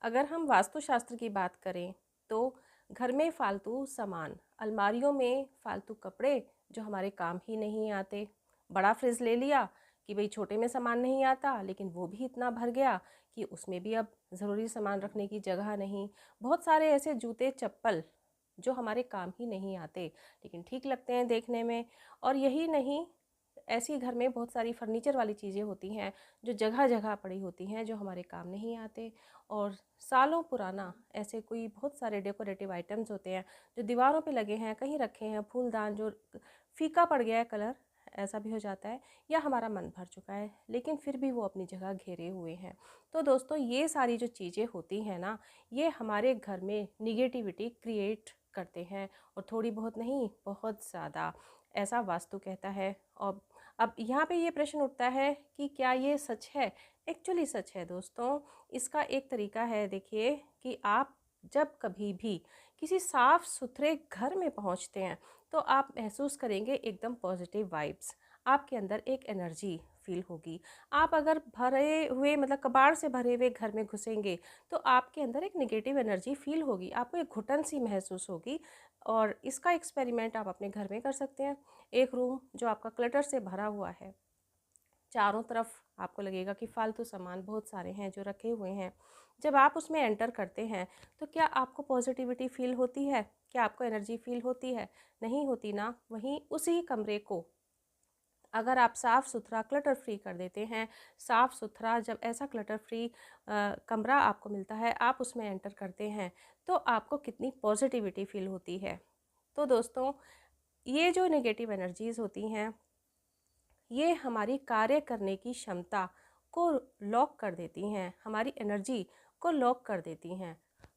अगर हम वास्तुशास्त्र की बात करें तो घर में फालतू सामान, अलमारियों में फालतू कपड़े जो हमारे काम ही नहीं आते। बड़ा फ्रिज ले लिया कि भाई छोटे में सामान नहीं आता, लेकिन वो भी इतना भर गया कि उसमें भी अब ज़रूरी सामान रखने की जगह नहीं। बहुत सारे ऐसे जूते चप्पल जो हमारे काम ही नहीं आते लेकिन ठीक लगते हैं देखने में। और यही नहीं, ऐसी घर में बहुत सारी फर्नीचर वाली चीज़ें होती हैं जो जगह जगह पड़ी होती हैं, जो हमारे काम नहीं आते। और सालों पुराना ऐसे कोई बहुत सारे डेकोरेटिव आइटम्स होते हैं जो दीवारों पे लगे हैं, कहीं रखे हैं, फूलदान जो फीका पड़ गया है कलर, ऐसा भी हो जाता है, या हमारा मन भर चुका है लेकिन फिर भी वो अपनी जगह घेरे हुए हैं। तो दोस्तों, ये सारी जो चीज़ें होती हैं ना, ये हमारे घर में निगेटिविटी क्रिएट करते हैं, और थोड़ी बहुत नहीं, बहुत ज़्यादा, ऐसा वास्तु कहता है। और अब यहाँ पे ये प्रश्न उठता है कि क्या ये सच है? एक्चुअली सच है दोस्तों। इसका एक तरीका है, देखिए, कि आप जब कभी भी किसी साफ सुथरे घर में पहुँचते हैं तो आप महसूस करेंगे एकदम पॉजिटिव वाइब्स, आपके अंदर एक एनर्जी फील होगी। आप अगर भरे हुए, मतलब कबाड़ से भरे हुए घर में घुसेंगे तो आपके अंदर एक नेगेटिव एनर्जी फील होगी, आपको एक घुटन सी महसूस होगी। और इसका एक्सपेरिमेंट आप अपने घर में कर सकते हैं। एक रूम जो आपका क्लटर से भरा हुआ है, चारों तरफ आपको लगेगा कि फालतू सामान बहुत सारे हैं जो रखे हुए हैं। जब आप उसमें एंटर करते हैं तो क्या आपको पॉजिटिविटी फील होती है? क्या आपको एनर्जी फील होती है? नहीं होती ना। वहीं उसी कमरे को अगर आप साफ़ सुथरा क्लटर फ्री कर देते हैं, साफ़ सुथरा, जब ऐसा क्लटर फ्री कमरा आपको मिलता है, आप उसमें एंटर करते हैं, तो आपको कितनी पॉजिटिविटी फील होती है। तो दोस्तों, ये जो नेगेटिव एनर्जीज़ होती हैं, ये हमारी कार्य करने की क्षमता को लॉक कर देती हैं, हमारी एनर्जी को लॉक कर देती हैं।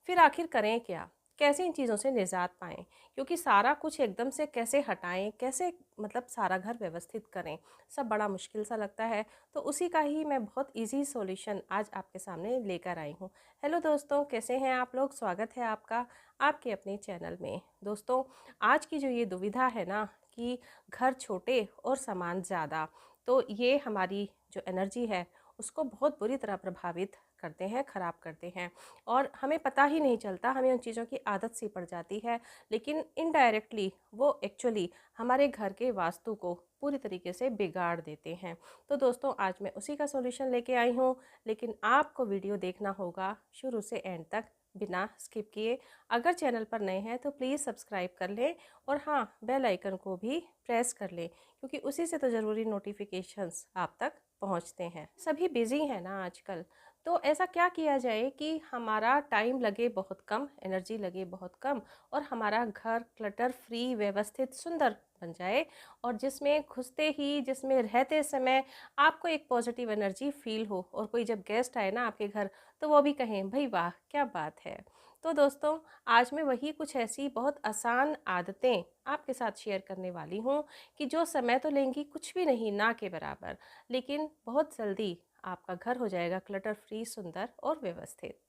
फिर आखिर करें क्या? कैसे इन चीज़ों से निजात पाएँ? क्योंकि सारा कुछ एकदम से कैसे हटाएँ, कैसे, मतलब सारा घर व्यवस्थित करें, सब बड़ा मुश्किल सा लगता है। तो उसी का ही मैं बहुत ईज़ी सॉल्यूशन आज आपके सामने लेकर आई हूँ। हेलो दोस्तों, कैसे हैं आप लोग? स्वागत है आपका आपके अपने चैनल में। दोस्तों, आज की जो ये दुविधा है ना, कि घर छोटे और सामान ज़्यादा, तो ये हमारी जो एनर्जी है उसको बहुत बुरी तरह प्रभावित करते हैं, ख़राब करते हैं। और हमें पता ही नहीं चलता, हमें उन चीज़ों की आदत सी पड़ जाती है, लेकिन इनडायरेक्टली वो एक्चुअली हमारे घर के वास्तु को पूरी तरीके से बिगाड़ देते हैं। तो दोस्तों, आज मैं उसी का सॉल्यूशन लेके आई हूँ, लेकिन आपको वीडियो देखना होगा शुरू से एंड तक बिना स्किप किए। अगर चैनल पर नए हैं तो प्लीज़ सब्सक्राइब कर लें, और हाँ, बेल आइकन को भी प्रेस कर लें, क्योंकि उसी से तो ज़रूरी नोटिफिकेशंस आप तक पहुंचते हैं। सभी बिजी हैं ना आजकल, तो ऐसा क्या किया जाए कि हमारा टाइम लगे बहुत कम, एनर्जी लगे बहुत कम, और हमारा घर क्लटर फ्री, व्यवस्थित, सुंदर बन जाए, और जिसमें घुसते ही, जिसमें रहते समय आपको एक पॉजिटिव एनर्जी फील हो, और कोई जब गेस्ट आए ना आपके घर तो वो भी कहें, भाई वाह क्या बात है। तो दोस्तों, आज मैं वही कुछ ऐसी बहुत आसान आदतें आपके साथ शेयर करने वाली हूँ कि जो समय तो लेंगी कुछ भी नहीं, ना के बराबर, लेकिन बहुत जल्दी आपका घर हो जाएगा क्लटर फ्री, सुंदर और व्यवस्थित।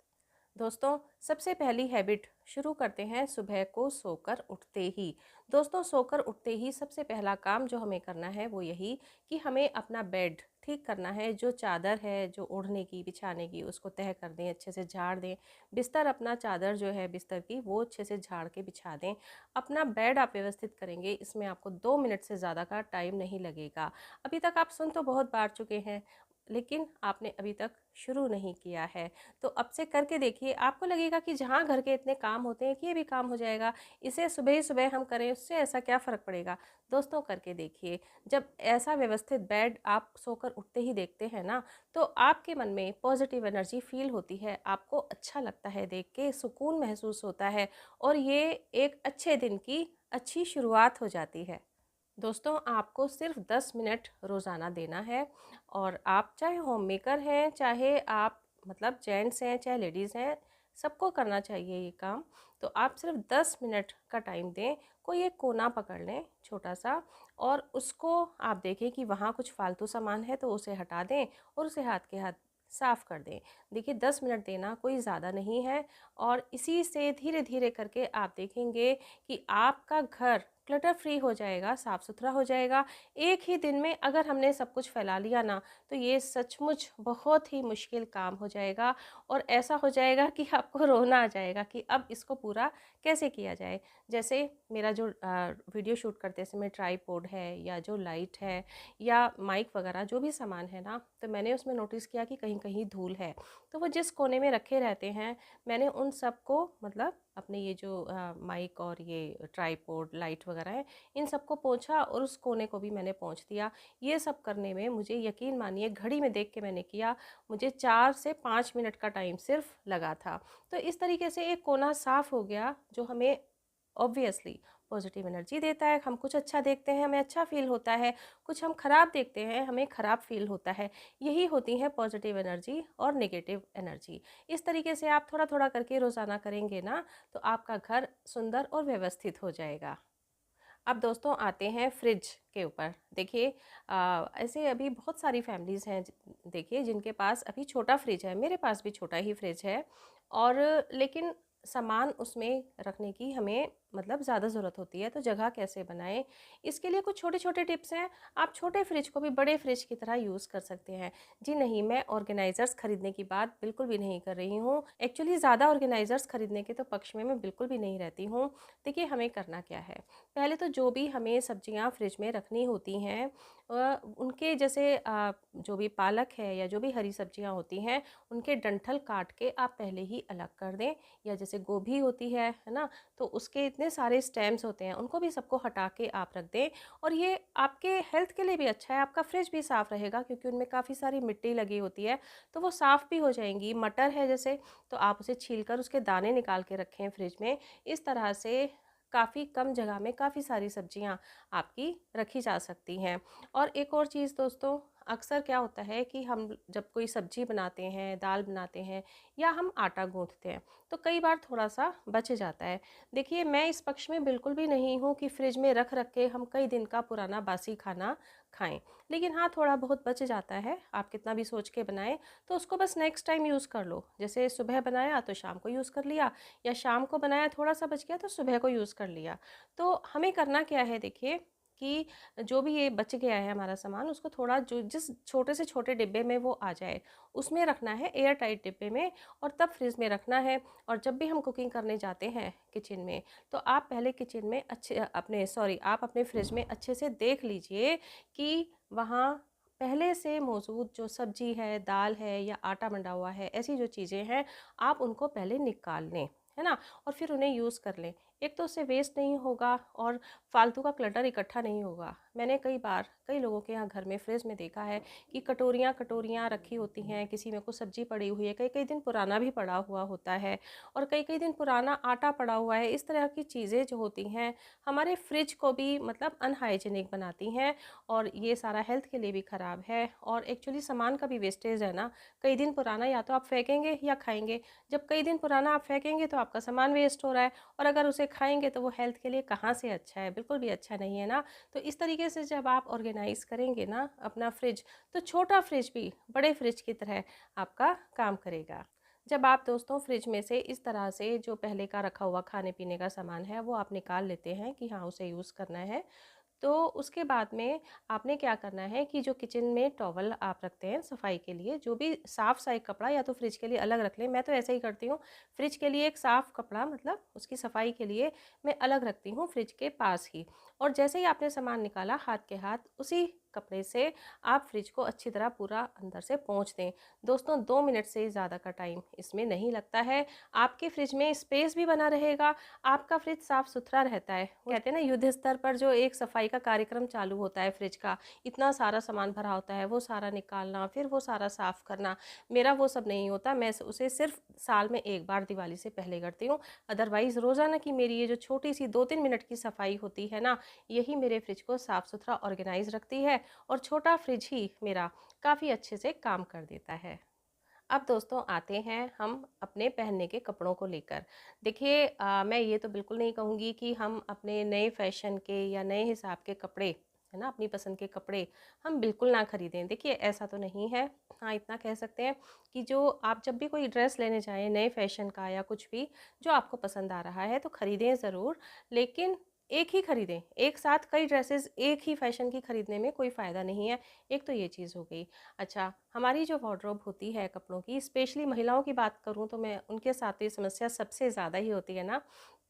दोस्तों, सबसे पहली हैबिट शुरू करते हैं सुबह को सोकर उठते ही। दोस्तों, सोकर उठते ही सबसे पहला काम जो हमें करना है वो यही कि हमें अपना बेड ठीक करना है। जो चादर है, जो ओढ़ने की, बिछाने की, उसको तह कर दें, अच्छे से झाड़ दें। बिस्तर, अपना चादर जो है बिस्तर की, वो अच्छे से झाड़ के बिछा दें। अपना बेड आप व्यवस्थित करेंगे, इसमें आपको 2 मिनट से ज़्यादा का टाइम नहीं लगेगा। अभी तक आप सुन तो बहुत बार चुके हैं, लेकिन आपने अभी तक शुरू नहीं किया है, तो अब से करके देखिए। आपको लगेगा कि जहाँ घर के इतने काम होते हैं कि ये भी काम हो जाएगा, इसे सुबह ही सुबह हम करें, उससे ऐसा क्या फ़र्क पड़ेगा। दोस्तों, करके देखिए। जब ऐसा व्यवस्थित बेड आप सोकर उठते ही देखते हैं ना, तो आपके मन में पॉजिटिव एनर्जी फील होती है, आपको अच्छा लगता है, देख के सुकून महसूस होता है, और ये एक अच्छे दिन की अच्छी शुरुआत हो जाती है। दोस्तों, आपको सिर्फ 10 मिनट रोज़ाना देना है, और आप चाहे होम मेकर हैं, चाहे आप, मतलब जेंट्स हैं, चाहे लेडीज़ हैं, सबको करना चाहिए ये काम। तो आप सिर्फ 10 मिनट का टाइम दें। कोई एक कोना पकड़ लें छोटा सा, और उसको आप देखें कि वहाँ कुछ फालतू सामान है तो उसे हटा दें, और उसे हाथ के हाथ साफ़ कर दें। देखिए, 10 मिनट देना कोई ज़्यादा नहीं है, और इसी से धीरे धीरे करके आप देखेंगे कि आपका घर क्लटर फ्री हो जाएगा, साफ़ सुथरा हो जाएगा। एक ही दिन में अगर हमने सब कुछ फैला लिया ना, तो ये सचमुच बहुत ही मुश्किल काम हो जाएगा और ऐसा हो जाएगा कि आपको रोना आ जाएगा कि अब इसको पूरा कैसे किया जाए। जैसे मेरा जो वीडियो शूट करते समय ट्राइपॉड है या जो लाइट है या माइक वगैरह जो भी सामान है ना, तो मैंने उसमें नोटिस किया कि कहीं-कहीं धूल है। तो वो जिस कोने में रखे रहते हैं, मैंने उन सब को मतलब अपने ये जो माइक और ये ट्राइपॉड, लाइट वगैरह है, इन सबको पोंछा और उस कोने को भी मैंने पोंछ दिया। ये सब करने में मुझे यकीन मानिए घड़ी में देख के मैंने किया, मुझे 4 से 5 मिनट का टाइम सिर्फ लगा था। तो इस तरीके से एक कोना साफ़ हो गया जो हमें ऑब्वियसली पॉजिटिव एनर्जी देता है। हम कुछ अच्छा देखते हैं, हमें अच्छा फ़ील होता है, कुछ हम ख़राब देखते हैं, हमें ख़राब फ़ील होता है। यही होती है पॉजिटिव एनर्जी और नेगेटिव एनर्जी। इस तरीके से आप थोड़ा-थोड़ा करके रोज़ाना करेंगे ना, तो आपका घर सुंदर और व्यवस्थित हो जाएगा। अब दोस्तों आते हैं फ्रिज के ऊपर। देखिए ऐसे अभी बहुत सारी फैमिलीज़ हैं देखिए जिनके पास अभी छोटा फ्रिज है, मेरे पास भी छोटा ही फ्रिज है और लेकिन सामान उसमें रखने की हमें मतलब ज़्यादा ज़रूरत होती है, तो जगह कैसे बनाएं, इसके लिए कुछ छोटे छोटे टिप्स हैं। आप छोटे फ्रिज को भी बड़े फ्रिज की तरह यूज़ कर सकते हैं। जी नहीं, मैं ऑर्गेनाइज़र्स खरीदने की बात बिल्कुल भी नहीं कर रही हूँ। एक्चुअली ज़्यादा ऑर्गेनाइज़र्स खरीदने के तो पक्ष में मैं बिल्कुल भी नहीं रहती हूँ। देखिए हमें करना क्या है, पहले तो जो भी हमें सब्जियां फ्रिज में रखनी होती हैं उनके जैसे जो भी पालक है या जो भी हरी सब्जियां होती हैं उनके डंठल काट के आप पहले ही अलग कर दें। या जैसे गोभी होती है ना, तो उसके इतने सारे स्टेम्स होते हैं, उनको भी सबको हटा के आप रख दें। और ये आपके हेल्थ के लिए भी अच्छा है, आपका फ्रिज भी साफ़ रहेगा क्योंकि उनमें काफ़ी सारी मिट्टी लगी होती है, तो वो साफ़ भी हो जाएंगी। मटर है जैसे, तो आप उसे छीलकर उसके दाने निकाल के रखें फ्रिज में। इस तरह से काफ़ी कम जगह में काफ़ी सारी सब्जियां आपकी रखी जा सकती हैं। और एक और चीज़ दोस्तों, अक्सर क्या होता है कि हम जब कोई सब्जी बनाते हैं, दाल बनाते हैं या हम आटा गूंथते हैं, तो कई बार थोड़ा सा बच जाता है। देखिए मैं इस पक्ष में बिल्कुल भी नहीं हूँ कि फ्रिज में रख रख के हम कई दिन का पुराना बासी खाना खाएं, लेकिन हाँ थोड़ा बहुत बच जाता है। आप कितना भी सोच के बनाएं, तो उसको बस नेक्स्ट टाइम यूज़ कर लो। जैसे सुबह बनाया तो शाम को यूज़ कर लिया, या शाम को बनाया थोड़ा सा बच गया तो सुबह को यूज़ कर लिया। तो हमें करना क्या है देखिए, कि जो भी ये बच गया है हमारा सामान, उसको थोड़ा जो जिस छोटे से छोटे डिब्बे में वो आ जाए उसमें रखना है, एयर टाइट डिब्बे में, और तब फ्रिज में रखना है। और जब भी हम कुकिंग करने जाते हैं किचन में, तो आप पहले किचन में अच्छे अपने सॉरी आप अपने फ्रिज में अच्छे से देख लीजिए कि वहाँ पहले से मौजूद जो सब्जी है, दाल है या आटा मंडा हुआ है, ऐसी जो चीज़ें हैं आप उनको पहले निकाल लें, है ना, और फिर उन्हें यूज़ कर लें। एक तो उससे वेस्ट नहीं होगा और फालतू का क्लटर इकट्ठा नहीं होगा। मैंने कई बार कई लोगों के यहाँ घर में फ्रिज में देखा है कि कटोरियाँ कटोरियाँ रखी होती हैं, किसी में कुछ सब्जी पड़ी हुई है, कई कई दिन पुराना भी पड़ा हुआ होता है और कई कई दिन पुराना आटा पड़ा हुआ है। इस तरह की चीज़ें जो होती हैं हमारे फ्रिज को भी मतलब अनहाइजीनिक बनाती हैं, और ये सारा हेल्थ के लिए भी ख़राब है और एक्चुअली सामान का भी वेस्टेज है ना। कई दिन पुराना या तो आप फेंकेंगे या खाएंगे। जब कई दिन पुराना आप फेंकेंगे तो आपका सामान वेस्ट हो रहा है, और अगर उसे खाएंगे तो वो हेल्थ के लिए कहाँ से अच्छा है, बिल्कुल भी अच्छा नहीं है ना। तो इस तरीके से जब आप ऑर्गेनाइज करेंगे ना अपना फ्रिज, तो छोटा फ्रिज भी बड़े फ्रिज की तरह आपका काम करेगा। जब आप दोस्तों फ्रिज में से इस तरह से जो पहले का रखा हुआ खाने पीने का सामान है वो आप निकाल लेते हैं कि हाँ उसे यूज़ करना है, तो उसके बाद में आपने क्या करना है कि जो किचन में टॉवल आप रखते हैं सफाई के लिए, जो भी साफ़ सा एक कपड़ा या तो फ्रिज के लिए अलग रख लें। मैं तो ऐसे ही करती हूँ, फ्रिज के लिए एक साफ़ कपड़ा मतलब उसकी सफाई के लिए मैं अलग रखती हूँ फ्रिज के पास ही। और जैसे ही आपने सामान निकाला हाथ के हाथ उसी कपड़े से आप फ्रिज को अच्छी तरह पूरा अंदर से पोंछ दें। दोस्तों 2 मिनट से ज़्यादा का टाइम इसमें नहीं लगता है। आपके फ्रिज में स्पेस भी बना रहेगा, आपका फ्रिज साफ सुथरा रहता है। कहते हैं ना युद्ध स्तर पर जो एक सफाई का कार्यक्रम चालू होता है फ्रिज का, इतना सारा सामान भरा होता है, वो सारा निकालना फिर वो सारा साफ करना, मेरा वो सब नहीं होता। मैं उसे सिर्फ साल में एक बार दिवाली से पहले करती हूँ। अदरवाइज रोज़ाना की मेरी ये जो छोटी सी 2-3 मिनट की सफाई होती है ना, यही मेरे फ्रिज को साफ सुथरा ऑर्गेनाइज रखती है और छोटा फ्रिज ही मेरा काफ़ी अच्छे से काम कर देता है। अब दोस्तों आते हैं हम अपने पहनने के कपड़ों को लेकर। देखिए मैं ये तो बिल्कुल नहीं कहूँगी कि हम अपने नए फैशन के या नए हिसाब के कपड़े, है ना, अपनी पसंद के कपड़े हम बिल्कुल ना खरीदें। देखिए ऐसा तो नहीं है। हाँ इतना कह सकते हैं कि जो आप जब भी कोई ड्रेस लेने जाएं नए फैशन का या कुछ भी जो आपको पसंद आ रहा है तो ख़रीदें ज़रूर, लेकिन एक ही खरीदें, एक साथ कई ड्रेसेस एक ही फैशन की खरीदने में कोई फ़ायदा नहीं है। एक तो ये चीज़ हो गई। अच्छा, हमारी जो वार्डरोब होती है कपड़ों की, स्पेशली महिलाओं की बात करूँ तो मैं उनके साथ तो ये समस्या सबसे ज़्यादा ही होती है ना,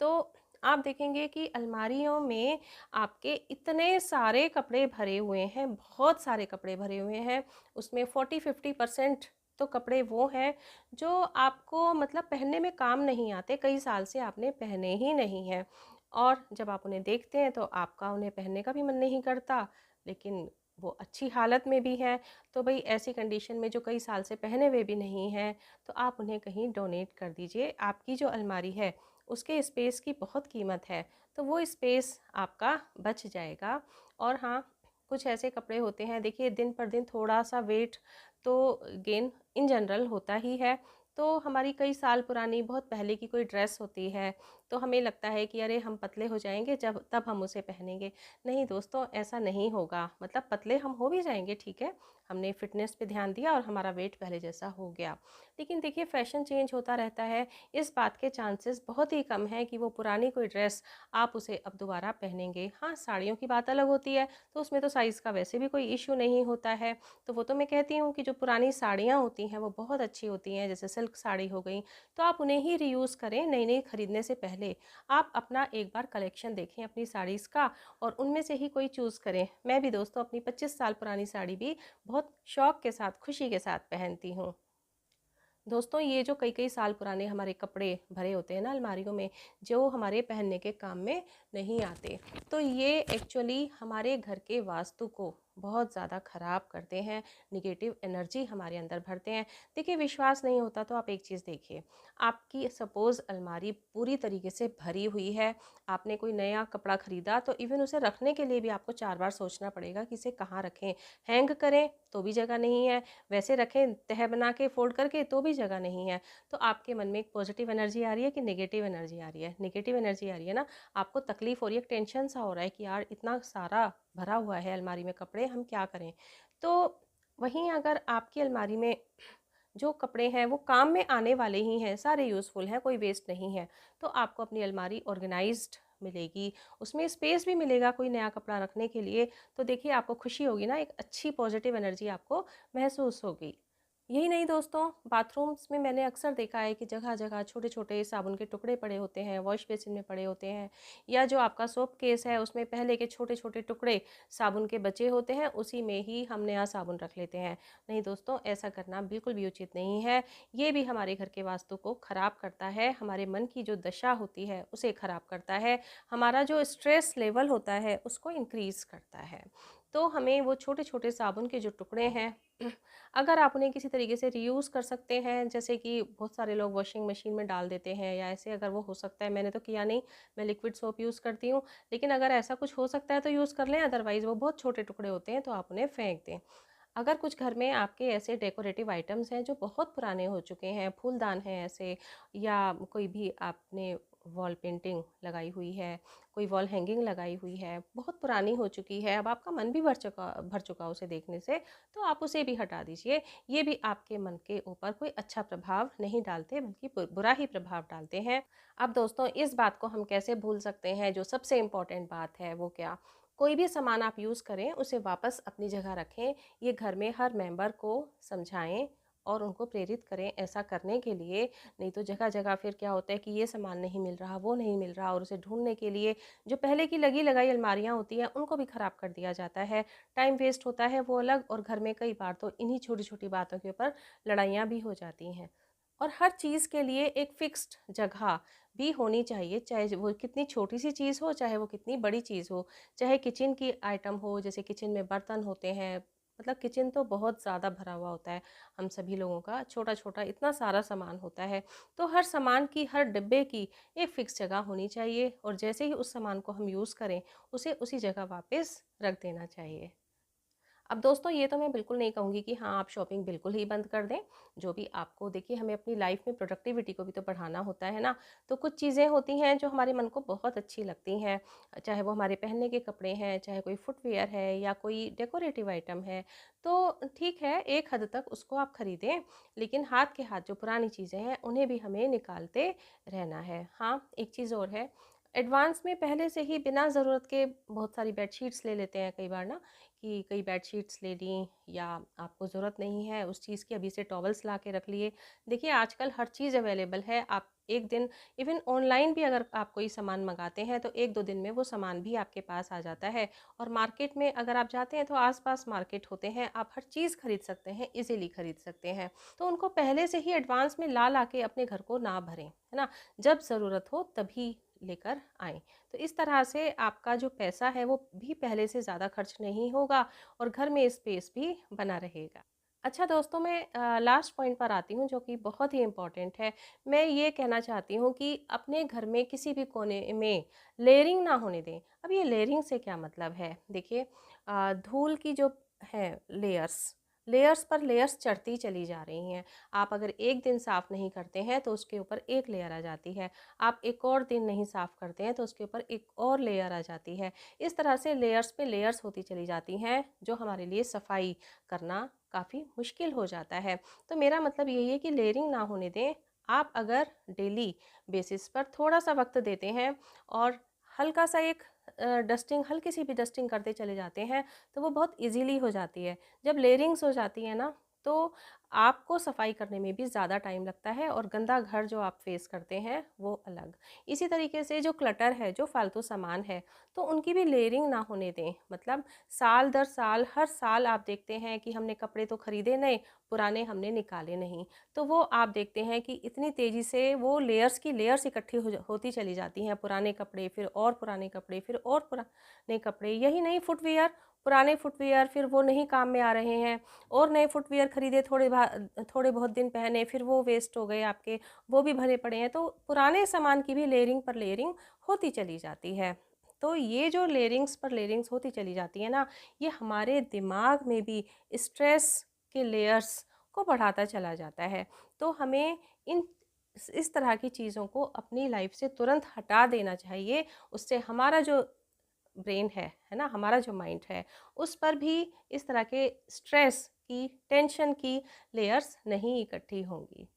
तो आप देखेंगे कि अलमारियों में आपके इतने सारे कपड़े भरे हुए हैं, बहुत सारे कपड़े भरे हुए हैं। उसमें 40-50% तो कपड़े वो हैं जो आपको मतलब पहनने में काम नहीं आते, कई साल से आपने पहने ही नहीं हैं। और जब आप उन्हें देखते हैं तो आपका उन्हें पहनने का भी मन नहीं करता, लेकिन वो अच्छी हालत में भी हैं। तो भाई ऐसी कंडीशन में जो कई साल से पहने हुए भी नहीं हैं, तो आप उन्हें कहीं डोनेट कर दीजिए। आपकी जो अलमारी है उसके स्पेस की बहुत कीमत है, तो वो स्पेस आपका बच जाएगा। और हाँ, कुछ ऐसे कपड़े होते हैं, देखिए दिन पर दिन थोड़ा सा वेट तो गेन इन जनरल होता ही है। तो हमारी कई साल पुरानी बहुत पहले की कोई ड्रेस होती है, तो हमें लगता है कि अरे हम पतले हो जाएंगे जब तब हम उसे पहनेंगे। नहीं दोस्तों, ऐसा नहीं होगा। मतलब पतले हम हो भी जाएंगे, ठीक है, हमने फिटनेस पे ध्यान दिया और हमारा वेट पहले जैसा हो गया, लेकिन देखिए फैशन चेंज होता रहता है। इस बात के चांसेस बहुत ही कम है कि वो पुरानी कोई ड्रेस आप उसे अब दोबारा पहनेंगे। हाँ, साड़ियों की बात अलग होती है, तो उसमें तो साइज़ का वैसे भी कोई इशू नहीं होता है। तो वो तो मैं कहती हूँ कि जो पुरानी साड़ियाँ होती हैं वो बहुत अच्छी होती हैं, जैसे सिल्क साड़ी हो गई, तो आप उन्हें ही रीयूज़ करें। नई नई खरीदने से पहले आप अपना एक बार कलेक्शन देखें अपनी साड़ीज़ का, और उनमें से ही कोई चूज़ करें। मैं भी दोस्तों अपनी 25 साल पुरानी साड़ी भी बहुत शौक के साथ, खुशी के साथ पहनती हूँ। दोस्तों, ये जो कई कई साल पुराने हमारे कपड़े भरे होते हैं ना अलमारियों में, जो हमारे पहनने के काम में नहीं आते, तो ये एक्चुअली हमारे घर के वास्तु को बहुत ज़्यादा ख़राब करते हैं, निगेटिव एनर्जी हमारे अंदर भरते हैं। देखिए, विश्वास नहीं होता तो आप एक चीज़ देखिए, आपकी सपोज़ अलमारी पूरी तरीके से भरी हुई है, आपने कोई नया कपड़ा ख़रीदा तो इवन उसे रखने के लिए भी आपको 4 बार सोचना पड़ेगा कि इसे कहाँ रखें। हैंग करें तो भी जगह नहीं है, वैसे रखें तह बना के फोल्ड करके तो भी जगह नहीं है। तो आपके मन में एक पॉजिटिव एनर्जी आ रही है कि नेगेटिव एनर्जी आ रही है? नेगेटिव एनर्जी आ रही है ना, आपको तकलीफ हो रही है, टेंशन सा हो रहा है कि यार इतना सारा भरा हुआ है अलमारी में कपड़े, हम क्या करें। तो वहीं अगर आपकी अलमारी में जो कपड़े हैं वो काम में आने वाले ही हैं, सारे यूज़फुल हैं, कोई वेस्ट नहीं है, तो आपको अपनी अलमारी ऑर्गेनाइज्ड मिलेगी, उसमें स्पेस भी मिलेगा कोई नया कपड़ा रखने के लिए। तो देखिए आपको खुशी होगी ना, एक अच्छी पॉजिटिव एनर्जी आपको महसूस होगी। यही नहीं दोस्तों, बाथरूम्स में मैंने अक्सर देखा है कि जगह जगह छोटे छोटे साबुन के टुकड़े पड़े होते हैं, वॉश बेसिन में पड़े होते हैं, या जो आपका सोप केस है उसमें पहले के छोटे छोटे टुकड़े साबुन के बचे होते हैं, उसी में ही हम नया साबुन रख लेते हैं। नहीं दोस्तों, ऐसा करना बिल्कुल भी उचित नहीं है। ये भी हमारे घर के वास्तु को ख़राब करता है, हमारे मन की जो दशा होती है उसे ख़राब करता है, हमारा जो स्ट्रेस लेवल होता है उसको इंक्रीज़ करता है। तो हमें वो छोटे छोटे साबुन के जो टुकड़े हैं, अगर आप उन्हें किसी तरीके से रीयूज़ कर सकते हैं, जैसे कि बहुत सारे लोग वॉशिंग मशीन में डाल देते हैं या ऐसे, अगर वो हो सकता है, मैंने तो किया नहीं, मैं लिक्विड सोप यूज़ करती हूँ, लेकिन अगर ऐसा कुछ हो सकता है तो यूज़ कर लें, अदरवाइज़ वो बहुत छोटे टुकड़े होते हैं तो आप उन्हें फेंक दें। अगर कुछ घर में आपके ऐसे डेकोरेटिव आइटम्स हैं जो बहुत पुराने हो चुके हैं, फूलदान हैं ऐसे, या कोई भी आपने वॉल पेंटिंग लगाई हुई है, कोई वॉल हैंगिंग लगाई हुई है, बहुत पुरानी हो चुकी है, अब आपका मन भी भर चुका उसे देखने से, तो आप उसे भी हटा दीजिए। ये भी आपके मन के ऊपर कोई अच्छा प्रभाव नहीं डालते, बल्कि बुरा ही प्रभाव डालते हैं। अब दोस्तों, इस बात को हम कैसे भूल सकते हैं, जो सबसे इम्पोर्टेंट बात है वो क्या, कोई भी सामान आप यूज़ करें उसे वापस अपनी जगह रखें। ये घर में हर मेंबर को समझाएं और उनको प्रेरित करें ऐसा करने के लिए। नहीं तो जगह जगह फिर क्या होता है कि ये सामान नहीं मिल रहा, वो नहीं मिल रहा, और उसे ढूंढने के लिए जो पहले की लगी लगाई अलमारियां होती हैं उनको भी ख़राब कर दिया जाता है। टाइम वेस्ट होता है वो अलग, और घर में कई बार तो इन्हीं छोटी छोटी बातों के ऊपर लड़ाइयाँ भी हो जाती हैं। और हर चीज़ के लिए एक फिक्स्ड जगह भी होनी चाहिए, चाहे वो कितनी छोटी सी चीज़ हो, चाहे वो कितनी बड़ी चीज़ हो, चाहे किचन की आइटम हो, जैसे किचन में बर्तन होते हैं, मतलब किचन तो बहुत ज़्यादा भरा हुआ होता है, हम सभी लोगों का छोटा छोटा इतना सारा सामान होता है, तो हर सामान की, हर डिब्बे की एक फ़िक्स जगह होनी चाहिए, और जैसे ही उस सामान को हम यूज़ करें उसे उसी जगह वापस रख देना चाहिए। अब दोस्तों, ये तो मैं बिल्कुल नहीं कहूँगी कि हाँ आप शॉपिंग बिल्कुल ही बंद कर दें। जो भी आपको, देखिए हमें अपनी लाइफ में प्रोडक्टिविटी को भी तो बढ़ाना होता है ना, तो कुछ चीज़ें होती हैं जो हमारे मन को बहुत अच्छी लगती हैं, चाहे वो हमारे पहनने के कपड़े हैं, चाहे कोई फुटवियर है या कोई डेकोरेटिव आइटम है, तो ठीक है, एक हद तक उसको आप खरीदें, लेकिन हाथ के हाथ जो पुरानी चीज़ें हैं उन्हें भी हमें निकालते रहना है। हाँ, एक चीज़ और है, एडवांस में पहले से ही बिना ज़रूरत के बहुत सारी बेडशीट्स ले लेते हैं कई बार ना, कि कई बेडशीट्स ले ली, या आपको ज़रूरत नहीं है उस चीज़ की, अभी से टॉवल्स ला के रख लिए। देखिए आजकल हर चीज़ अवेलेबल है, आप एक दिन, इवन ऑनलाइन भी अगर आप कोई सामान मंगाते हैं तो 1-2 दिन में वो सामान भी आपके पास आ जाता है। और मार्केट में अगर आप जाते हैं तो आस-पास मार्केट होते हैं, आप हर चीज़ खरीद सकते हैं, इज़िली खरीद सकते हैं। तो उनको पहले से ही एडवांस में ला के अपने घर को ना भरें, है ना? जब ज़रूरत हो तभी लेकर आएँ। तो इस तरह से आपका जो पैसा है वो भी पहले से ज़्यादा खर्च नहीं होगा और घर में स्पेस भी बना रहेगा। अच्छा दोस्तों, मैं लास्ट पॉइंट पर आती हूँ जो कि बहुत ही इम्पोर्टेंट है। मैं ये कहना चाहती हूँ कि अपने घर में किसी भी कोने में लेयरिंग ना होने दें। अब ये लेयरिंग से क्या मतलब है? देखिए धूल की जो है लेयर्स, लेयर्स पर लेयर्स चढ़ती चली जा रही हैं। आप अगर एक दिन साफ़ नहीं करते हैं तो उसके ऊपर एक लेयर आ जाती है। आप एक और दिन नहीं साफ़ करते हैं तो उसके ऊपर एक और लेयर आ जाती है। इस तरह से लेयर्स पे लेयर्स होती चली जाती हैं, जो हमारे लिए सफाई करना काफ़ी मुश्किल हो जाता है। तो मेरा मतलब यही है कि लेयरिंग ना होने दें। आप अगर डेली बेसिस पर थोड़ा-सा वक़्त देते हैं और हल्का-सा एक डस्टिंग, हल्की सी भी डस्टिंग करते चले जाते हैं, तो वो बहुत ईज़िली हो जाती है। जब लेयरिंग्स हो जाती हैं ना, तो आपको सफाई करने में भी ज़्यादा टाइम लगता है और गंदा घर जो आप फेस करते हैं वो अलग। इसी तरीके से जो क्लटर है, जो फालतू सामान है, तो उनकी भी लेयरिंग ना होने दें। मतलब साल दर साल, हर साल आप देखते हैं कि हमने कपड़े तो खरीदे नए, पुराने हमने निकाले नहीं। तो वो आप देखते हैं कि इतनी तेज़ी से वो लेयर्स की लेयर्स इकट्ठी होती चली जाती हैं। पुराने कपड़े, फिर और पुराने कपड़े, फिर और पुराने कपड़े। यही नहीं, फुटवियर, पुराने फुटवियर, फिर वो नहीं काम में आ रहे हैं, और नए फुटवियर खरीदे, थोड़े बहुत दिन पहने, फिर वो वेस्ट हो गए आपके, वो भी भरे पड़े हैं। तो पुराने सामान की भी लेयरिंग पर लेयरिंग होती चली जाती है। तो ये जो लेयरिंग्स पर लेयरिंग्स होती चली जाती है ना, ये हमारे दिमाग में भी स्ट्रेस के लेयर्स को बढ़ाता चला जाता है। तो हमें इन इस तरह की चीज़ों को अपनी लाइफ से तुरंत हटा देना चाहिए। उससे हमारा जो ब्रेन है ना, हमारा जो माइंड है, उस पर भी इस तरह के स्ट्रेस की, टेंशन की लेयर्स नहीं इकट्ठी होंगी।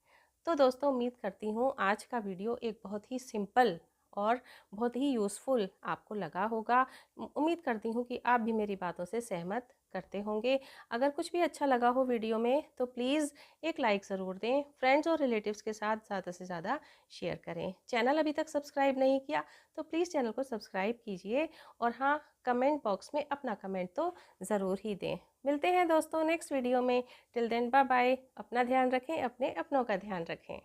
तो दोस्तों, उम्मीद करती हूँ आज का वीडियो एक बहुत ही सिंपल और बहुत ही यूज़फुल आपको लगा होगा। उम्मीद करती हूँ कि आप भी मेरी बातों से सहमत करते होंगे। अगर कुछ भी अच्छा लगा हो वीडियो में तो प्लीज़ एक लाइक ज़रूर दें। फ्रेंड्स और रिलेटिव्स के साथ ज़्यादा से ज़्यादा शेयर करें। चैनल अभी तक सब्सक्राइब नहीं किया तो प्लीज़ चैनल को सब्सक्राइब कीजिए। और हाँ, कमेंट बॉक्स में अपना कमेंट तो ज़रूर ही दें। मिलते हैं दोस्तों नेक्स्ट वीडियो में। Till then bye bye. अपना ध्यान रखें, अपने अपनों का ध्यान रखें।